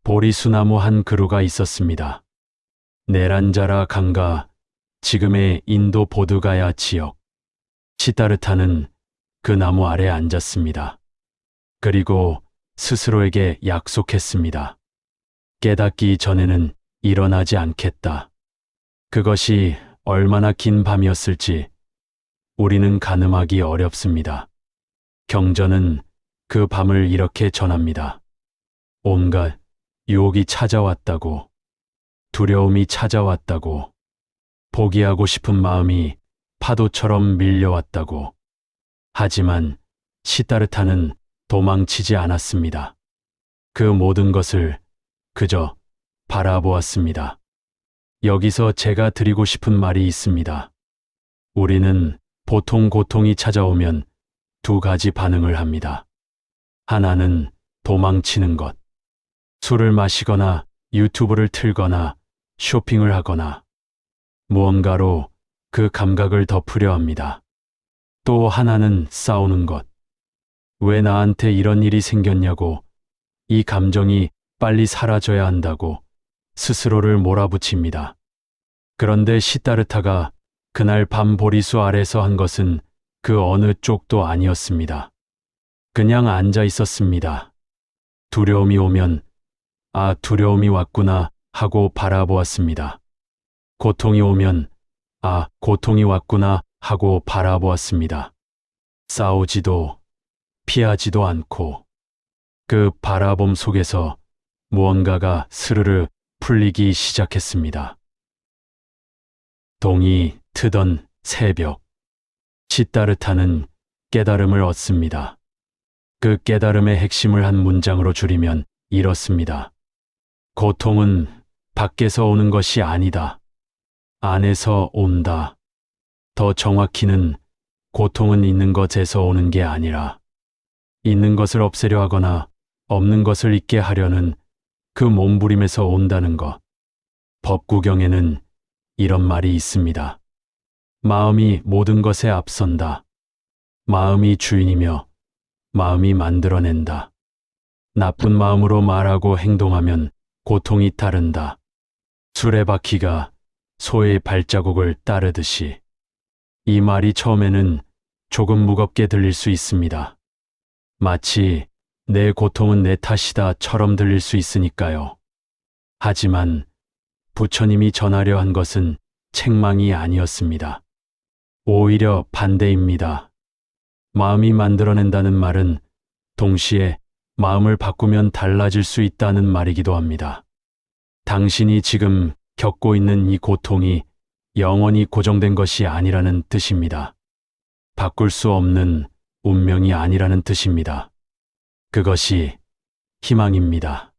보리수나무 한 그루가 있었습니다. 네란자라 강가, 지금의 인도 보드가야 지역. 시다르타는 그 나무 아래 앉았습니다. 그리고 스스로에게 약속했습니다. 깨닫기 전에는 일어나지 않겠다. 그것이 얼마나 긴 밤이었을지 우리는 가늠하기 어렵습니다. 경전은 그 밤을 이렇게 전합니다. 온갖 유혹이 찾아왔다고, 두려움이 찾아왔다고, 포기하고 싶은 마음이 파도처럼 밀려왔다고. 하지만 시다르타는 도망치지 않았습니다. 그 모든 것을 그저 바라보았습니다. 여기서 제가 드리고 싶은 말이 있습니다. 우리는 보통 고통이 찾아오면 두 가지 반응을 합니다. 하나는 도망치는 것. 술을 마시거나 유튜브를 틀거나 쇼핑을 하거나 무언가로 그 감각을 덮으려 합니다. 또 하나는 싸우는 것. 왜 나한테 이런 일이 생겼냐고, 이 감정이 빨리 사라져야 한다고 스스로를 몰아붙입니다. 그런데 시다르타가 그날 밤 보리수 아래서 한 것은 그 어느 쪽도 아니었습니다. 그냥 앉아 있었습니다. 두려움이 오면 아, 두려움이 왔구나 하고 바라보았습니다. 고통이 오면 아, 고통이 왔구나 하고 바라보았습니다. 싸우지도 피하지도 않고 그 바라봄 속에서 무언가가 스르르 풀리기 시작했습니다. 동이 트던 새벽. 시다르타는 깨달음을 얻습니다. 그 깨달음의 핵심을 한 문장으로 줄이면 이렇습니다. 고통은 밖에서 오는 것이 아니다. 안에서 온다. 더 정확히는 고통은 있는 것에서 오는 게 아니라 있는 것을 없애려 하거나 없는 것을 있게 하려는 그 몸부림에서 온다는 것. 법구경에는 이런 말이 있습니다. 마음이 모든 것에 앞선다. 마음이 주인이며 마음이 만들어낸다. 나쁜 마음으로 말하고 행동하면 고통이 따른다. 수레바퀴가 소의 발자국을 따르듯이. 이 말이 처음에는 조금 무겁게 들릴 수 있습니다. 마치 내 고통은 내 탓이다처럼 들릴 수 있으니까요. 하지만 부처님이 전하려 한 것은 책망이 아니었습니다. 오히려 반대입니다. 마음이 만들어낸다는 말은 동시에 마음을 바꾸면 달라질 수 있다는 말이기도 합니다. 당신이 지금 겪고 있는 이 고통이 영원히 고정된 것이 아니라는 뜻입니다. 바꿀 수 없는 운명이 아니라는 뜻입니다. 그것이 희망입니다.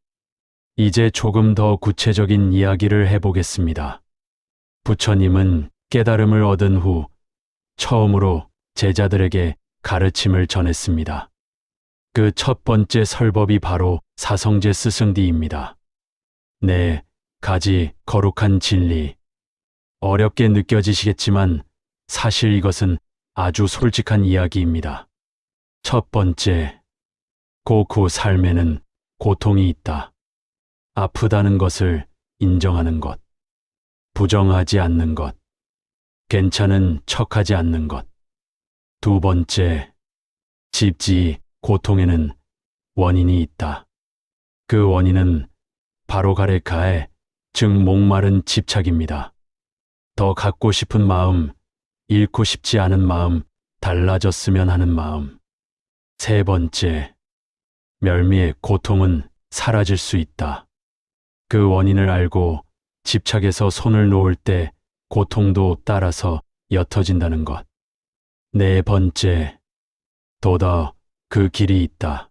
이제 조금 더 구체적인 이야기를 해보겠습니다. 부처님은 깨달음을 얻은 후 처음으로 제자들에게 가르침을 전했습니다. 그 첫 번째 설법이 바로 사성제 스승디입니다. 네 가지 거룩한 진리. 어렵게 느껴지시겠지만 사실 이것은 아주 솔직한 이야기입니다. 첫 번째, 그 삶에는 고통이 있다. 아프다는 것을 인정하는 것. 부정하지 않는 것. 괜찮은 척하지 않는 것. 두 번째, 집지 고통에는 원인이 있다. 그 원인은 바로 가레카에, 즉 목마른 집착입니다. 더 갖고 싶은 마음, 잃고 싶지 않은 마음, 달라졌으면 하는 마음. 세 번째, 멸미의 고통은 사라질 수 있다. 그 원인을 알고 집착에서 손을 놓을 때 고통도 따라서 옅어진다는 것. 네 번째, 도더 그 길이 있다.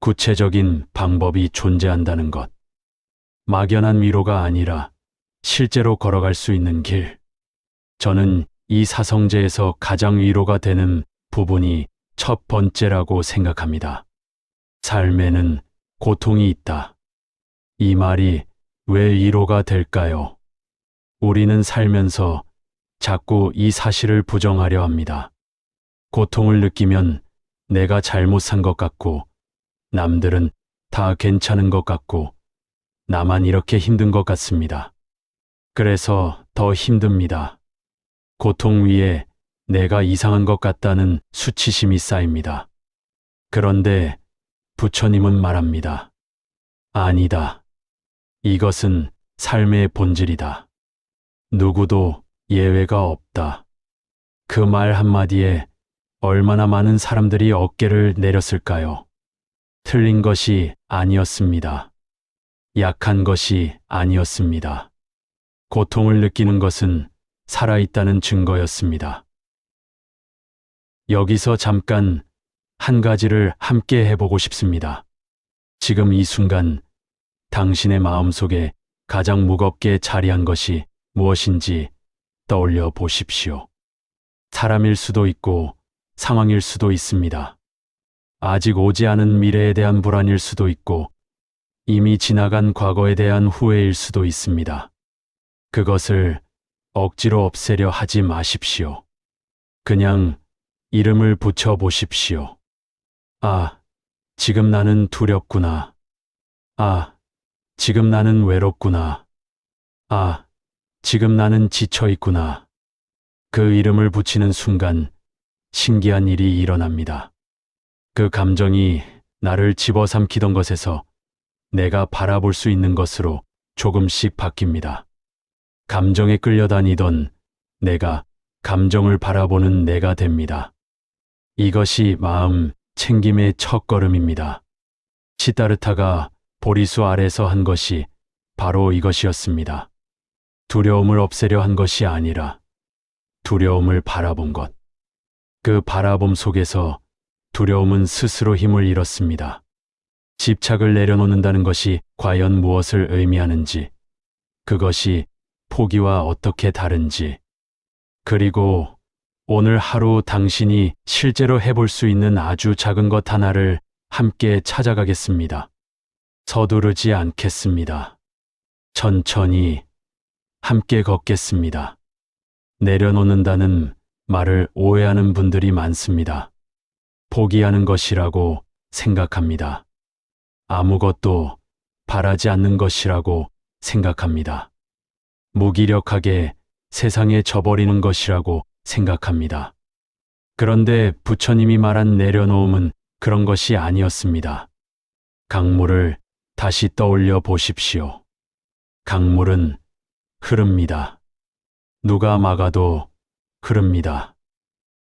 구체적인 방법이 존재한다는 것. 막연한 위로가 아니라 실제로 걸어갈 수 있는 길. 저는 이 사성제에서 가장 위로가 되는 부분이 첫 번째라고 생각합니다. 삶에는 고통이 있다. 이 말이 왜 위로가 될까요? 우리는 살면서 자꾸 이 사실을 부정하려 합니다. 고통을 느끼면 내가 잘못 산 것 같고, 남들은 다 괜찮은 것 같고, 나만 이렇게 힘든 것 같습니다. 그래서 더 힘듭니다. 고통 위에 내가 이상한 것 같다는 수치심이 쌓입니다. 그런데 부처님은 말합니다. 아니다. 이것은 삶의 본질이다. 누구도 예외가 없다. 그 말 한마디에 얼마나 많은 사람들이 어깨를 내렸을까요? 틀린 것이 아니었습니다. 약한 것이 아니었습니다. 고통을 느끼는 것은 살아있다는 증거였습니다. 여기서 잠깐 한 가지를 함께 해보고 싶습니다. 지금 이 순간 당신의 마음속에 가장 무겁게 자리한 것이 무엇인지 떠올려 보십시오. 사람일 수도 있고 상황일 수도 있습니다. 아직 오지 않은 미래에 대한 불안일 수도 있고 이미 지나간 과거에 대한 후회일 수도 있습니다. 그것을 억지로 없애려 하지 마십시오. 그냥 이름을 붙여 보십시오. 아, 지금 나는 두렵구나. 아, 지금 나는 외롭구나. 아, 지금 나는 지쳐 있구나. 그 이름을 붙이는 순간 신기한 일이 일어납니다. 그 감정이 나를 집어삼키던 것에서 내가 바라볼 수 있는 것으로 조금씩 바뀝니다. 감정에 끌려다니던 내가 감정을 바라보는 내가 됩니다. 이것이 마음 챙김의 첫걸음입니다. 시다르타가 보리수 아래서 한 것이 바로 이것이었습니다. 두려움을 없애려 한 것이 아니라 두려움을 바라본 것. 그 바라봄 속에서 두려움은 스스로 힘을 잃었습니다. 집착을 내려놓는다는 것이 과연 무엇을 의미하는지, 그것이 포기와 어떻게 다른지, 그리고 오늘 하루 당신이 실제로 해볼 수 있는 아주 작은 것 하나를 함께 찾아가겠습니다. 서두르지 않겠습니다. 천천히 함께 걷겠습니다. 내려놓는다는 말을 오해하는 분들이 많습니다. 포기하는 것이라고 생각합니다. 아무것도 바라지 않는 것이라고 생각합니다. 무기력하게 세상에 져버리는 것이라고 생각합니다. 그런데 부처님이 말한 내려놓음은 그런 것이 아니었습니다. 강물을 다시 떠올려 보십시오. 강물은 흐릅니다. 누가 막아도 흐릅니다.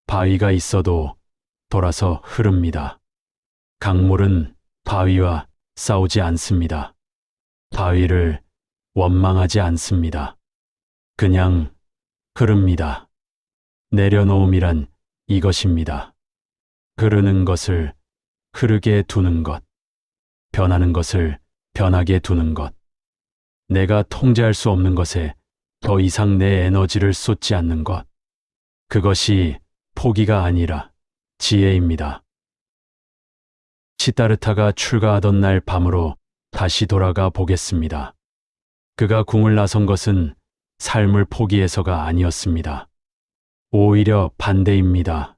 바위가 있어도 돌아서 흐릅니다. 강물은 바위와 싸우지 않습니다. 바위를 원망하지 않습니다. 그냥 흐릅니다. 내려놓음이란 이것입니다. 흐르는 것을 흐르게 두는 것, 변하는 것을 변하게 두는 것, 내가 통제할 수 없는 것에 더 이상 내 에너지를 쏟지 않는 것, 그것이 포기가 아니라 지혜입니다. 시다르타가 출가하던 날 밤으로 다시 돌아가 보겠습니다. 그가 궁을 나선 것은 삶을 포기해서가 아니었습니다. 오히려 반대입니다.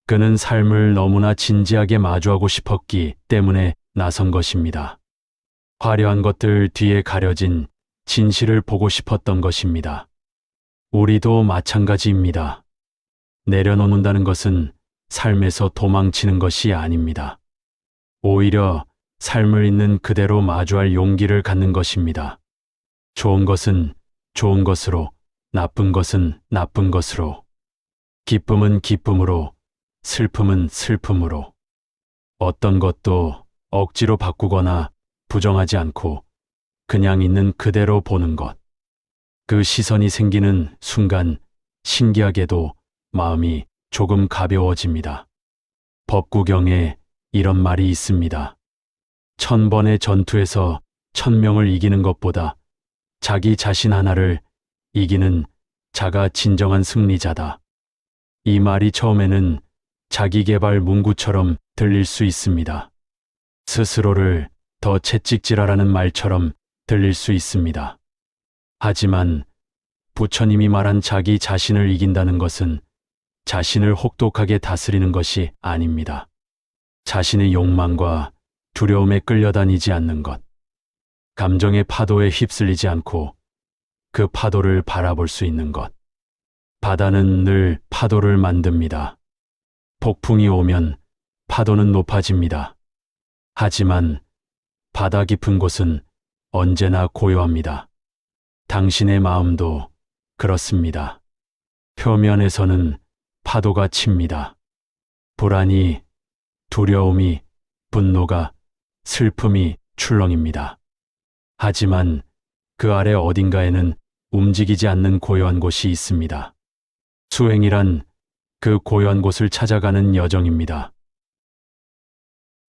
그는 삶을 너무나 진지하게 마주하고 싶었기 때문에 나선 것입니다. 화려한 것들 뒤에 가려진 진실을 보고 싶었던 것입니다. 우리도 마찬가지입니다. 내려놓는다는 것은 삶에서 도망치는 것이 아닙니다. 오히려 삶을 있는 그대로 마주할 용기를 갖는 것입니다. 좋은 것은 좋은 것으로, 나쁜 것은 나쁜 것으로, 기쁨은 기쁨으로, 슬픔은 슬픔으로, 어떤 것도 억지로 바꾸거나 부정하지 않고 그냥 있는 그대로 보는 것. 그 시선이 생기는 순간 신기하게도 마음이 조금 가벼워집니다. 법구경에 이런 말이 있습니다. 1000번의 전투에서 1000명을 이기는 것보다 자기 자신 하나를 이기는 자가 진정한 승리자다. 이 말이 처음에는 자기계발 문구처럼 들릴 수 있습니다. 스스로를 더 채찍질하라는 말처럼 들릴 수 있습니다. 하지만 부처님이 말한 자기 자신을 이긴다는 것은 자신을 혹독하게 다스리는 것이 아닙니다. 자신의 욕망과 두려움에 끌려다니지 않는 것. 감정의 파도에 휩쓸리지 않고 그 파도를 바라볼 수 있는 것. 바다는 늘 파도를 만듭니다. 폭풍이 오면 파도는 높아집니다. 하지만 바다 깊은 곳은 언제나 고요합니다. 당신의 마음도 그렇습니다. 표면에서는 파도가 칩니다. 불안이, 두려움이, 분노가, 슬픔이 출렁입니다. 하지만 그 아래 어딘가에는 움직이지 않는 고요한 곳이 있습니다. 수행이란 그 고요한 곳을 찾아가는 여정입니다.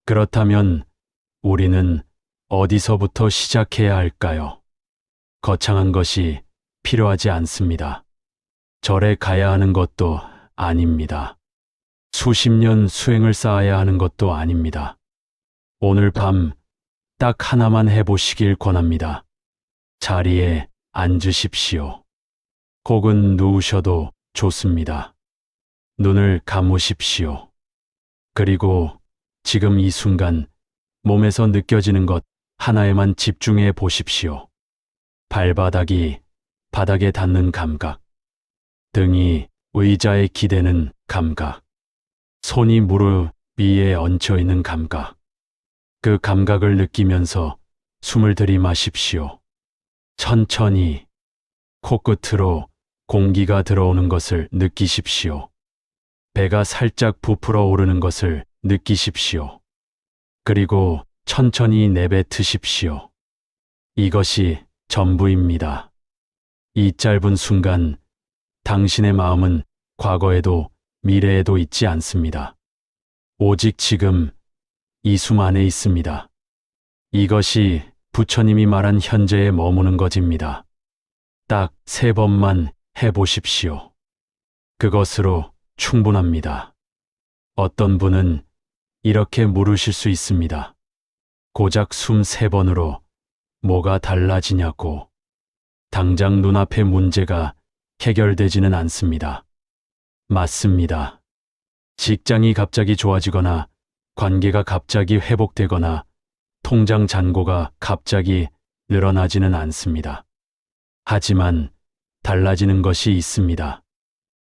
그렇다면 우리는 어디서부터 시작해야 할까요? 거창한 것이 필요하지 않습니다. 절에 가야 하는 것도 아닙니다. 수십 년 수행을 쌓아야 하는 것도 아닙니다. 오늘 밤 딱 하나만 해보시길 권합니다. 자리에 앉으십시오. 혹은 누우셔도 좋습니다. 눈을 감으십시오. 그리고 지금 이 순간 몸에서 느껴지는 것 하나에만 집중해 보십시오. 발바닥이 바닥에 닿는 감각, 등이 의자에 기대는 감각, 손이 무릎 위에 얹혀 있는 감각. 그 감각을 느끼면서 숨을 들이마십시오. 천천히 코끝으로 공기가 들어오는 것을 느끼십시오. 배가 살짝 부풀어 오르는 것을 느끼십시오. 그리고 천천히 내뱉으십시오. 이것이 전부입니다. 이 짧은 순간 당신의 마음은 과거에도 미래에도 있지 않습니다. 오직 지금 이 숨 안에 있습니다. 이것이 부처님이 말한 현재에 머무는 것입니다. 딱 3번만 해보십시오. 그것으로 충분합니다. 어떤 분은 이렇게 물으실 수 있습니다. 고작 숨 3번으로 뭐가 달라지냐고. 당장 눈앞의 문제가 해결되지는 않습니다. 맞습니다. 직장이 갑자기 좋아지거나 관계가 갑자기 회복되거나 통장 잔고가 갑자기 늘어나지는 않습니다. 하지만 달라지는 것이 있습니다.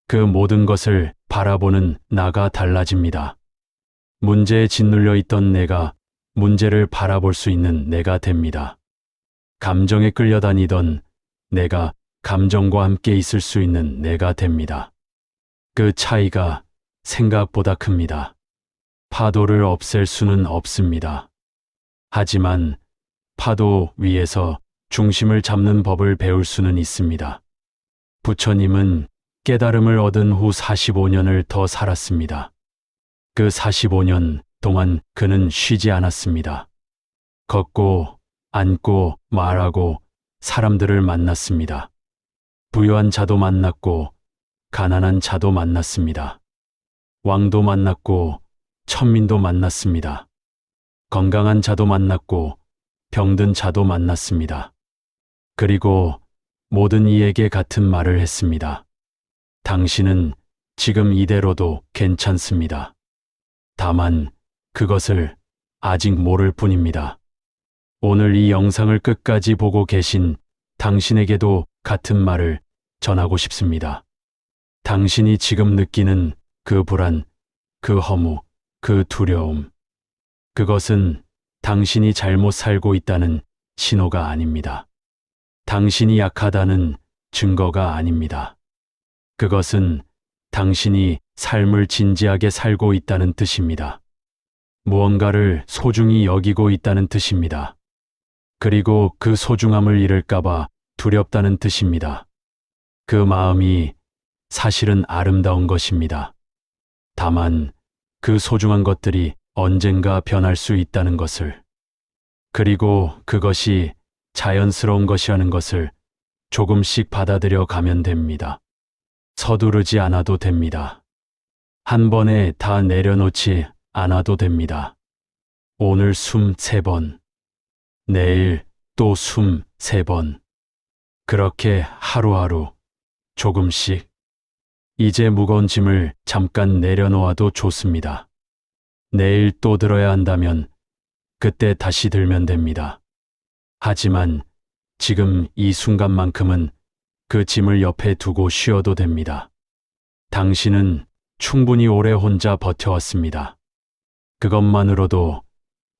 그 모든 것을 바라보는 나가 달라집니다. 문제에 짓눌려 있던 내가 문제를 바라볼 수 있는 내가 됩니다. 감정에 끌려다니던 내가 감정과 함께 있을 수 있는 내가 됩니다. 그 차이가 생각보다 큽니다. 파도를 없앨 수는 없습니다. 하지만 파도 위에서 중심을 잡는 법을 배울 수는 있습니다. 부처님은 깨달음을 얻은 후 45년을 더 살았습니다. 그 45년 동안 그는 쉬지 않았습니다. 걷고, 앉고, 말하고 사람들을 만났습니다. 부유한 자도 만났고, 가난한 자도 만났습니다. 왕도 만났고, 천민도 만났습니다. 건강한 자도 만났고, 병든 자도 만났습니다. 그리고 모든 이에게 같은 말을 했습니다. 당신은 지금 이대로도 괜찮습니다. 다만 그것을 아직 모를 뿐입니다. 오늘 이 영상을 끝까지 보고 계신 당신에게도 같은 말을 전하고 싶습니다. 당신이 지금 느끼는 그 불안, 그 허무, 그 두려움, 그것은 당신이 잘못 살고 있다는 신호가 아닙니다. 당신이 약하다는 증거가 아닙니다. 그것은 당신이 삶을 진지하게 살고 있다는 뜻입니다. 무언가를 소중히 여기고 있다는 뜻입니다. 그리고 그 소중함을 잃을까봐 두렵다는 뜻입니다. 그 마음이 사실은 아름다운 것입니다. 다만 그 소중한 것들이 언젠가 변할 수 있다는 것을, 그리고 그것이 자연스러운 것이라는 것을 조금씩 받아들여 가면 됩니다. 서두르지 않아도 됩니다. 한 번에 다 내려놓지 않아도 됩니다. 오늘 숨 3번, 내일 또 숨 3번. 그렇게 하루하루 조금씩. 이제 무거운 짐을 잠깐 내려놓아도 좋습니다. 내일 또 들어야 한다면 그때 다시 들면 됩니다. 하지만 지금 이 순간만큼은 그 짐을 옆에 두고 쉬어도 됩니다. 당신은 충분히 오래 혼자 버텨왔습니다. 그것만으로도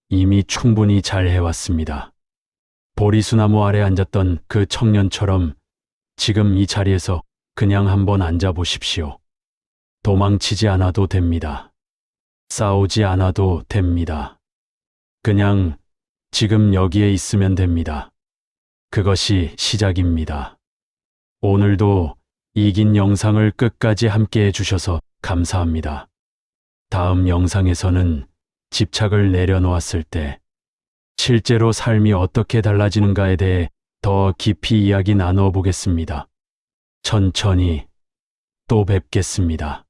이미 충분히 잘 해왔습니다. 보리수나무 아래 앉았던 그 청년처럼 지금 이 자리에서 그냥 한번 앉아보십시오. 도망치지 않아도 됩니다. 싸우지 않아도 됩니다. 그냥 지금 여기에 있으면 됩니다. 그것이 시작입니다. 오늘도 이긴 영상을 끝까지 함께 해주셔서 감사합니다. 다음 영상에서는 집착을 내려놓았을 때 실제로 삶이 어떻게 달라지는가에 대해 더 깊이 이야기 나누어 보겠습니다. 천천히 또 뵙겠습니다.